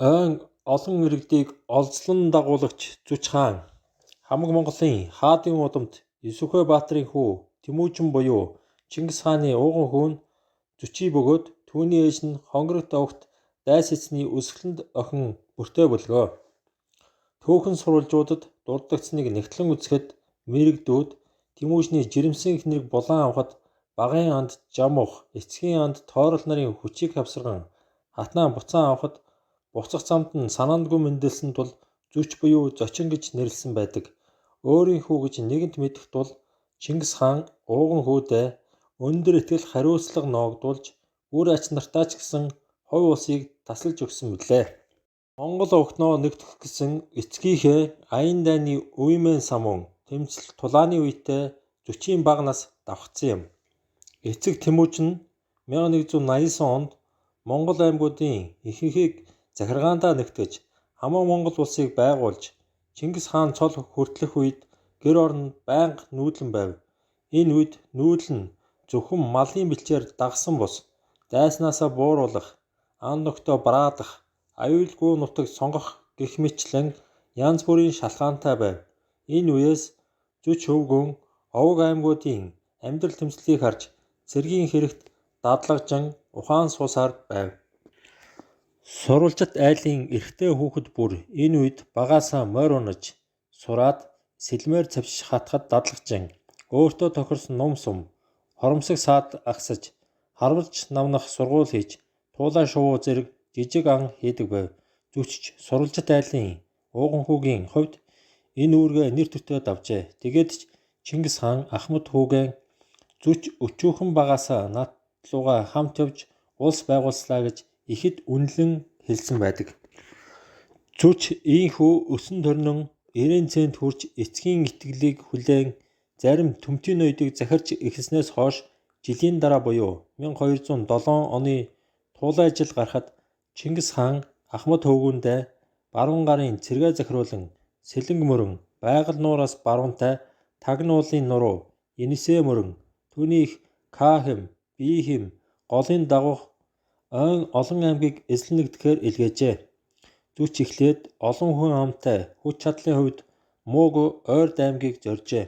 Ойн олон иргэдийг олзлон дагуулагч Зүч хаан хамаг Монголын хаадын удамд Есүхэ баатрын хүү Тэмүүжин буюу Чингис хааны ууган хүү нь Зүчий бөгөөд түүний ээж нь хонгорогт огт дайс эзний үсгэлэнд охин бүртээ бөлгөө. Түүхэн сурвалжуудад дурддагцныг нэгтлэн үзэхэд мэрэгдүүд Тэмүүжний жирэмсэн эхнэрийг булан авахад багын анд жамуух, эцгийн анд тойрол нарын хүчийг хавсарган хатнаа буцаан авахад буцах замд нь санаандгүй мэндэлсэн тул Зүч буюу зочин гэж нэрлсэн байдаг. Өөрийн хүү гэж нэгэнт мэдэх тул Чингис хаан ууган хүүдээ өндөр итгэл хариуцлага ноогдуулж үр ач нартаа ч гэсэн хувь усыг тасалж өгсөн билээ. Монгол огтноо нэгтгэх гэсэн эцгийнхээ аян дайны үемэн самун тэмцэл тулааны үедээ Зүчийн бага нас давхцсан юм. Эцэг Тэмүүжин 1189 онд Монгол аймагуудын ихэнхийг захиргаандаа нэгтгэж хамаг Монгол улсыг байгуулж Чингис хаан цол хүртэлх үед гэр оронд байнга нүүдлэн байв. Энэ үед нүүдэл нь зөвхөн малын бэлчээр дагсан бус, дайснаасаа бууруулах, ан нөхдөө браадах, аюулгүй нутаг сонгох гэх мэтлэн янз бүрийн шалгаантай байв. Энэ үеэс Зүч өвгөн овог аймагуудын амьдрал тэмцлийг харж цэргийн хэрэгт дадлагжин ухаан суусаар байв. Сурвалжит айлын эрэгтэй хүүхэд бүр энэ үед багаасаа морь унаж, сураад сэлмээр цавшиж хатахад дадлагжин өөртөө тохирсон ном сум, хоромсог саад агсаж, харвалж намнах сургууль хийж, туулай шувуу зэрэг жижиг ан хийдэг байв. Зүч сурвалжит айлын ууган хүүгийн хувьд энэ үүргээ нэр төртөө давжээ. Тэгээд ч Чингис хаан Ахмад хүүгэн Зүч өчүүхэн багаасаа над лугаа хамт явж улс байгуулслаа гэж ихэд үнэлэн хэлсэн байдаг. Зүч ийхүү өсөн төрнөн 90 цент хүрч эцгийн итгэлийг хүлээн зарим төмтийн ноёдыг захирч эхэлснээс хойш жилийн дараа буюу 1207 оны туулай жил гарахад Чингис хаан Ахмад хөвгүүндээ баруун гарын цэргээ захируулан сэлэнг мөрөн байгаль нуураас баруунтай тагнуулын нуруу Енисей мөрөн түүнийх Каахэм, Бихэм, голын дагуух ойн олон аймгийг эзлэнэгдэхээр илгээжээ. Зүч эхлээд олон хүн амтай хүч чадлын хувьд муугүй Ойрд аймгийг зорьжээ.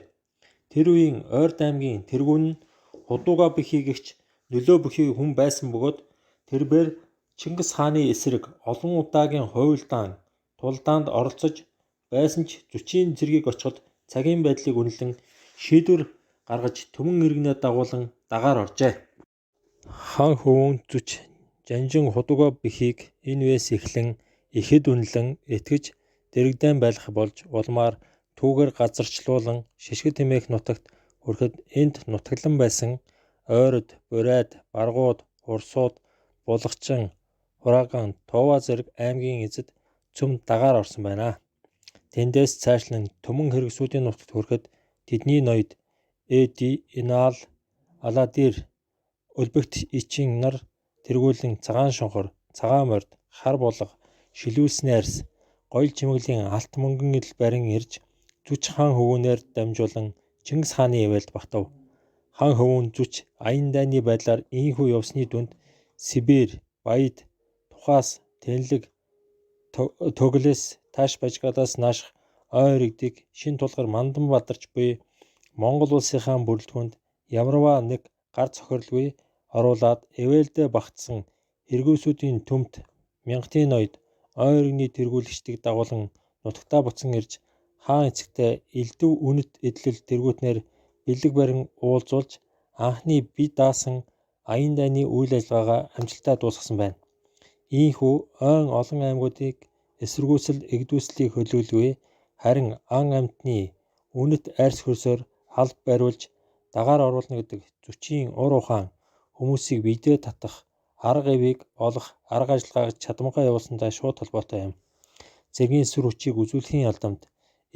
Тэр үеийн Ойрд аймгийн тэргүүн нь Худууга Бэхийгэгч нөлөө бүхий хүн байсан бөгөөд тэрбээр Чингис хааны эсрэг олон удаагийн хуйлдаан тулдаанд оролцож байсан ч Зүчийн цэргийг очиход цагийн байдлыг үнэлэн шийдвэр гаргаж түмэн иргэнээ дагуулan дагаар оржээ. Хаан хөвөн Зүч Жанжин Худууга Бэхийг энэ үеэс эхлэн ихэд үнэлэн итгэж дэрэгдэн байлгах болж улмаар түүгээр газарчлуулан Шишгэ тэмээх нутагт хүрэхэд энд нутаглан байсан Ойрод, Бурайд, Баргууд, Хурсууд, Булгачин, Хурааган, Това зэрэг аймгийн эзэд цөм дагаар орсон байна. Тэндээс цаашлан түмэн хэрэгсүүдийн нутагт хүрэхэд тэдний ноёд Эди, Инаал, Аладир, Өлбөгт Ичин нар тэргүүлэн цагаан шонхор, цагаан морд, хар булга, шилүүлсний арьс, гоёл чимэглэлийн алт мөнгөн идэл барин ирж Зүч хаан хөвгүүнээр дамжуулан Чингис хааны ивэлд багтав. Хаан хөвгүүн Зүч аян дайны байдлаар ийхүү явсны дүнд Сибирь, Баяд, Тухаас, Тэнлэг, Төглөөс, Тааш Бажгадаас нааших ой иргэдийг шин тулгар Мандан бадарч буй Монгол улсынхаа бүрэлдэхүүнд ямарваа нэг гар цохирлгүй оруулаад ивэлдээ багтсан хэрэгөөсүүдийн төмт мянгатын ноёд ой иргэний тэргүүлэгчдийг дагуулan нутагтаа буцан ирж хаан эцэгтэй элдв үнэт эдлэл тэргүүтнээр бэлэг барин уулзуулж анхны бие даасан аян дайны үйл ажиллагаагаа амжилттай дуусгасан байна. Ийхүү ойн олон аймагуудыг эсэргүүцэл эгдүүслийг хөлөөлгүй харин ан амьтны үнэт арьс хөрсөөр алба бариулж дагаар оруулна гэдэг Зүчийн ур ухаан хүмүүсийг биедээ татах арга ивийг олох арга ажиллагаа чадамгаа явуулсантай шууд холбоотой юм. Цэргийн сүр хүчийг үзүүлэхийн алдаамд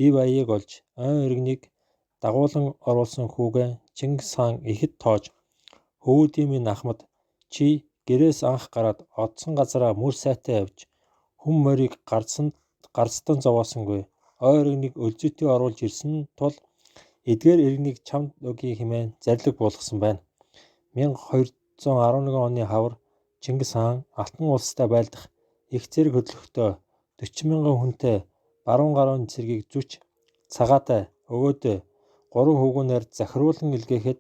ив аяыг олж ойн иргэнийг дагуулan оруулсан хүүгээ Чингис хаан ихэд тоож хөвүүдийн минь Ахмад чи гэрээс анх гараад одсон газараа мөр сайтай явж хүм морийг гарцдан зовоосонгүй ой иргэнийг өлзөйтэй оруулж ирсэн тул эдгээр иргэнийг чамд өгье хэмээн зарлиг буулгасан байна. 1211 оны хавар Чингис хаан Алтан улстай байлдах их зэрэг хөдлөхдөө 40 мянган хүнтэй баруун гаруун цэргийг зүч цагаатай өгөөдөө 3 хүүгүүнээр захируулан илгээхэд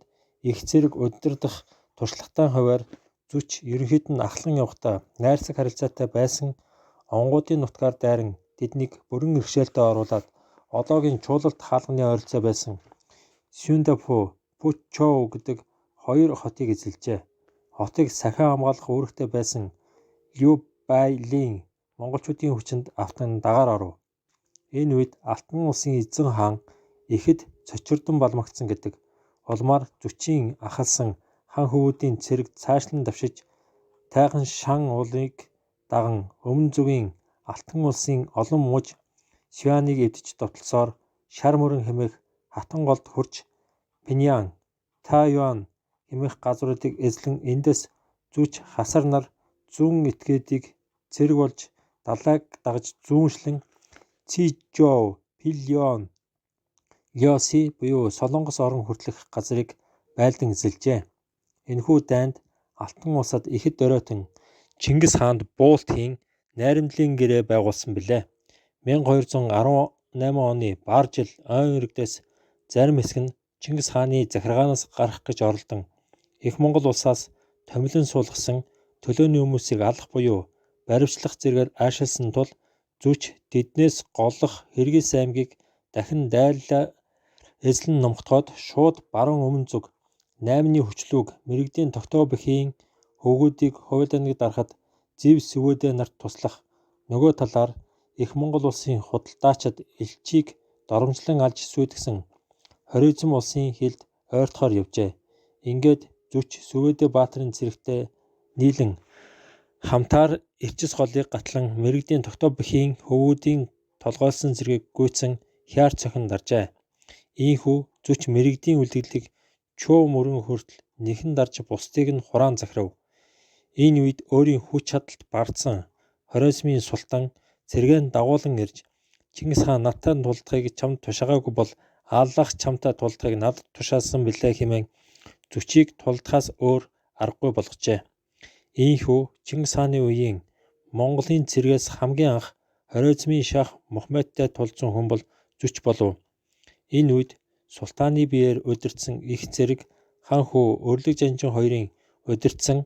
их зэрэг удирдах туршлагатай хувиар зүч ерөнхийд нь ахлан явахдаа найрсаг харилцаатай байсан онгуудын нутгаар дайран тэднийг бүрэн иргэшээлтэд оруулаад одоогийн чуулалт хаалганы ойролцоо байсан Сюндафу, Пучоу гэдэг 2 хотыг эзэлжээ. Хотыг сахиа хамгаалах үүрэгтэй байсан Лю Байлийн монголчуудын хүчинд автан дагаар оров. Энэ үед Алтан улсын эзэн хаан ихэд цочирдон балмагцсан гэдэг улмаар зүчийн ахалсан хан хөвүүдийн цэрэг цаашлан давшиж тайхан шан уулыг даган өмнө зүгийн Алтан улсын олон муж Сюаныг эвдэж довтлосоор шар мөрөн хэмээх хатан голд хурж Пиньян, Тайюан хэмээх газруудыг эзлэн эндээс зүч хасар нар зүүн этгээдийг цэрэг болж далайг дагаж зүүншлэн Цижоу, Пильон, Лёси буюу Солонгос орон хүртэлх газрыг байлдан эзэлжээ. Энэхүү дайнд Алтан улсад ихэд оройтон Чингис хаанд буулт хийн найрамдлын гэрээ байгуулсан билээ. 1218 оны бар жил ойн иргэдээс зарим хэсэг нь Чингис хааны захиргаанаас гарах гэж оролдон Их Монгол улсаас томилон суулгасан төлөөний хүмүүсийг алах буюу баривчлах зэргээр аашилсан тул зүч тэднээс голлох Хэргээс аймгийг дахин дайлаа эзлэн номхотгоод шууд баруун өмнө зүг 8-ны хүчлүүг мэрэгдийн тогтоо бүхийн хөвгүүдийг хувиланыг дарахад зэв сүвэдэ нарт туслах нөгөө талаар Их Монгол улсын худалдаачид элчийг доромжлон алж сүйдгсэн Хоризм улсын хилд ойртохоор явжээ. Ингээд зүч Сүвэдэ баатрын цэрэгтэй нийлэн хамтаар эрчис голыг гатлан мэрэгдийн тогтоо бүхийн хөвгүүдийн толгойлсон зэргийг гүйцэн хяар цохин даржээ. Ийхүү зүч мэрэгдийн үлдгэлийг чуу мөрөн хүртэл нэхэн дарж бусдыг нь хураан захирав. Энэ үед өөрийн хүч чадалд бардсан Хорезмын султан цэргэн дагуулan ирж Чингис хаан надтай тулдахыг чамд тушаагаагүй бол Аллах чамтай тулдахыг надад тушаасан билээ хэмээн зүчийг тулдахаас өөр аргагүй болгожээ. Ийхүү Чингис хааны үеийн Монголын цэргээс хамгийн анх Хорезмын шах Мухамедтай тулзсан хүн бол зүч болов. Энэ үед султааны биеэр удирдсан их зэрэг хан хүү Өрлөг Жанжин хоёрын удирдсан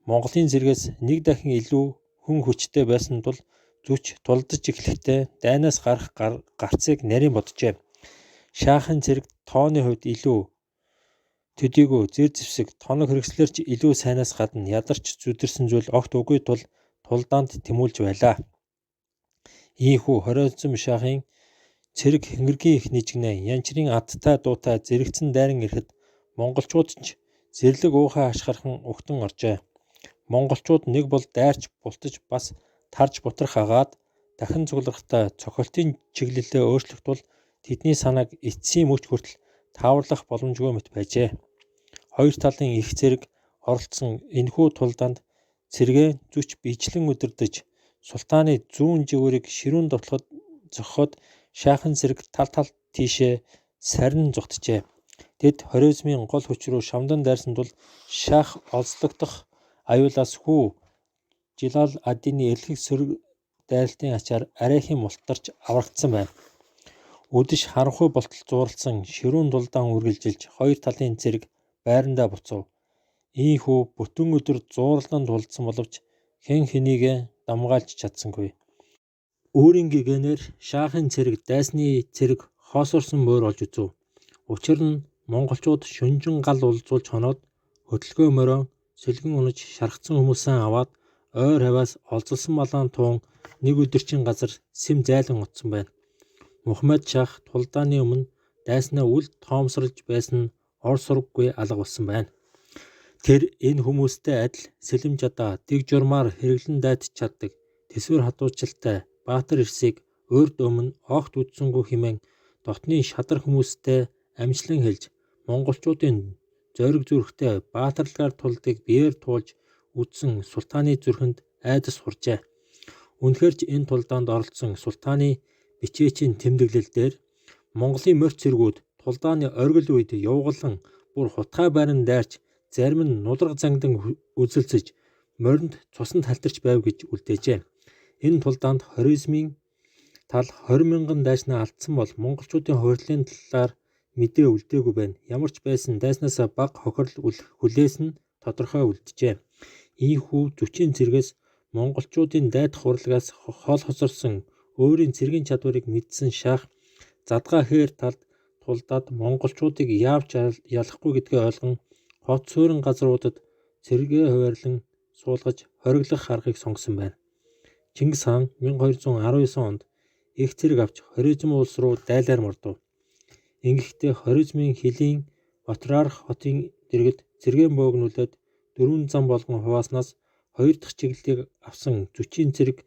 Монголын цэргээс нэг дахин илүү хүн хүчтэй байсан тул зүч тулдаж эхлэхдээ дайнаас гарах гарцыг нарийн боджээ. Шаахан цэрэг тооны хувьд илүү төдийгүй зэр зэвсэг тоног хэрэгслэр ч илүү сайнаас гадна ядарч зүдэрсэн зүйл огт үгүй тул тулдаанд тэмүүлж байлаа. Ийхүү Хорезм шахын цэрэг хингэргийн их нийжгнээ янчрын адтай дуутай зэрэгцэн дайран ирэхэд монголчууд ч зэрлэг уухай ашгархан угтан оржээ. Монголчууд нэг бол дайрч бултаж бас тарж бутрах агаад дахин цугларахдаа цохилтын чиглэлээ өөрчлөх тул тэдний санааг эцсийн мөч хүртэл тааварлах боломжгүй мэт байжээ. Хоёр талын их зэрэг оролцсон энэхүү тулдаанд цэргээ зүч бичлэн удирдаж султааны зүүн живүүрийг ширүүн довтлоход зохиход шаахан цэрэг тал талд тийшээ сарин зүгтжээ. Тэд Хорезмын гол хүч рүү шамдан дайрсан тул шах олзлогдох аюулаас хүү Жилал ад-Дины эрэлхийг сөрөг дайралтын ачаар арайхийн мултарч аврагдсан байна. Үдэш харанхуй болтол зууралсан ширүүн дулдаан үргэлжилж хоёр талын цэрэг байрандаа буцав. Ийхүү бүтэн өдөр зууралдан тулдсан боловч хэн хэнийгээ дамгаалж чадсангүй. Өөрийн гэгээнээр шаахийн цэрэг дайсны цэрэг хоосорсон муур олж үзв. Учир нь монголчууд шөнжин гал улзуулж хоноод хөдөлгөөн морион сэлгэн унаж шархсан хүмүүсээ аваад ойр хаваас олзолсон малаан туун нэг өдөрчийн газар сэм зайлан утсан байна. Мухамед шах тулдааны өмнө дайснаа үл тоомсорлж байсан нь ор сурггүй алга болсон байна. Тэр энэ хүмүүстэй адил сэлэм жадаа дэг журмаар хэрэглэн дайтж чаддаг тэсвэр хадуучилтай баатар ирсийг урд өмнө огт үдсэнгүй хэмээн дотны шадар хүмүүстэй амжилан хэлж монголчуудын зориг зүрхтэй баатарлагаар тулдыг биеэр туулж үдсэн султааны зүрхэнд айдас хуржээ. Үнэхээр ч энэ тулдаанд оролцсон султааны бичээчийн тэмдэглэл дээр Монголын морьт цэргүүд тулдааны оргил үед явгалан бүр хутгай байран дайрч зарим нь нулраг зангдан үзэлцэж моринд цуснд халтарч байв гэж үлдээжээ. Энэ тулдаанд хоризмын тал 20 мянган дайснаа алдсан бол монголчуудын хувирлын талаар мэдээ үлдээгүй байна. Ямар ч байсан дайснаасаа бага хохирол хүлээс нь тодорхой үлджээ. Ийхүү зүчийн цэргээс монголчуудын дайдах урлагаас хол хосорсон өөрийн цэргийн чадварыг мэдсэн шах задгаа хээр талд тулдаад монголчуудыг яавч ялахгүй гэдгээ ойлгон хот суурин газруудад цэргээ хуваарлан суулгаж хориглох аргыг сонгосон байна. Чингис хаан 1219 онд их цэрэг авч хоризм улс руу дайлаар мордов. Ингэхдээ хоризмын хилийн Патриарх хотын дэргэд цэргийн бөөгнүүлээд 4 зам болгон хувааснаас 2 дахь чиглэлийг авсан зүчийн цэрэг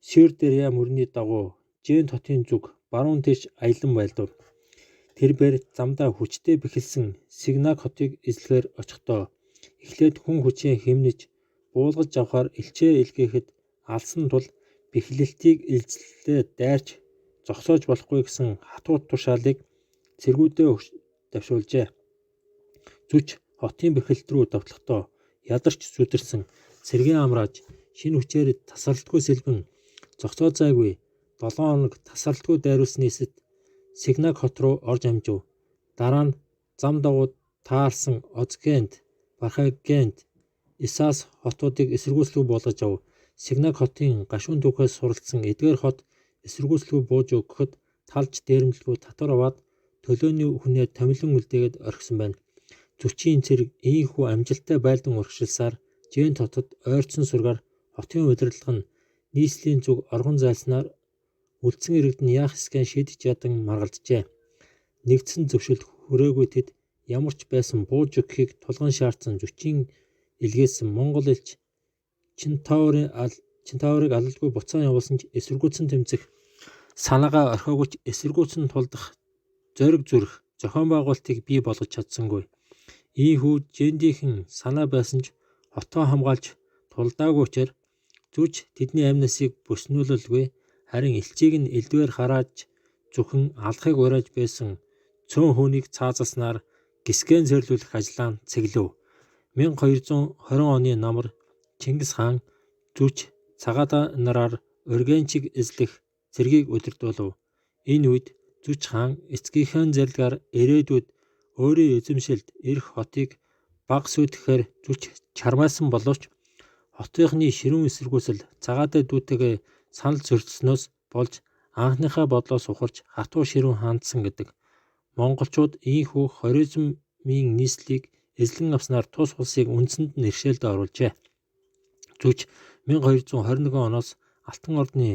Сюрдеря мөрний дагуу Жент хотын зүг баруун тийш аялан байлдав. Тэрбээр замдаа хүчтэй бэхэлсэн Сигнак хотыг эзлэхээр очихдоо эхлээд хүн хүчийн хэмнэж буулгаж авахар элчээ илгээхэд алсан тул бэхлэлтийг илзлээ дайрч зогсоож болохгүй гэсэн хатуут тушаалыг цэргүүдээ давшуулжээ. Зүч хотын бэхлэлт рүү давтлахдоо ядарч зүдэрсэн цэргийн амрааж шинэ хүчээр тасралтгүй сэлбэн зогсоо зайгүй 7 хоног тасралтгүй дайруулсны эсэд Сигнак хот руу орж амжив. Дараа нь зам дагуу таарсан Озгент, Бархагент, Исаас хотуудыг эсэргүүцлүү болгож ав. Сигнак хотын гашуун түүхээс суралцсан эдгээр хот эсэргүүцлүү бууж өгөхөд талж дээрэмжлгүй татвар аваад төлөөний хүнээ томилон үлдээгээд орхисон байна. Зүчийн цэрэг ийхүү амжилттай байлдан урагшилсаар Жент хотод ойрцсон сургаар хотын удирдлага нь нийслэлийн зүг оргон зайлснаар үлдсэн иргэд нь яах ёсгүй шийдэж ядан маргалджээ. Нэгдсэн зөвшөлд хүрээгүй тэд ямар ч байсан бууж өгөхийг тулган шаардсан зүчийн илгээсэн Монгол элч Чинтаврыг алалгүй буцаан явуулсан ч эсэргүүцэн тэмцэх санаагаа орхиогч эсэргүүцэн тулдах зориг зүрх зохион байгуулалтыг бий болгож чадсангүй. Ийхүү Жендийнхэн санаа байсан ч хотоо хамгаалж тулдаагүй учраа зүч тэдний амнасыг бүснүүлэлгүй харин элчийг нь элдвээр харааж зөвхөн алхахыг уриаж байсан цөөн хүнийг цаазаснаар гисгэн зөрлүүлэх ажлаа цэглэв. 1220 оны намар Чингис хаан зүч цагаатаа нараар Ургенчиг эзлэх цэргийг удирдуулав. Энэ үед зүч хаан эцгийнхээ зарилгаар ирээдүйд өөрийн эзэмшилд ирэх хотыг баг сүйтгэхээр зүч чармайлсан боловч хотынхны ширүүн эсэргүүцэл цагаатай дүүтэйгээ санал зөрчснөөс болж анхныхаа бодлоос ухарч хатуу ширүүн хандсан гэдэг. Монголчууд ийхүү хоризмын нийслэлийг эзлэн авснаар тус улсыг үндсэнд нь иршээлд оруулжээ. Зүч 1221 оноос Алтан ордны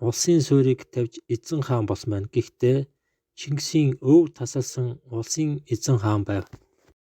улсын суурийг тавьж эзэн хаан болсон байна. Гэхдээ Чингисийн өв тасалсан улсын эзэн хаан байв.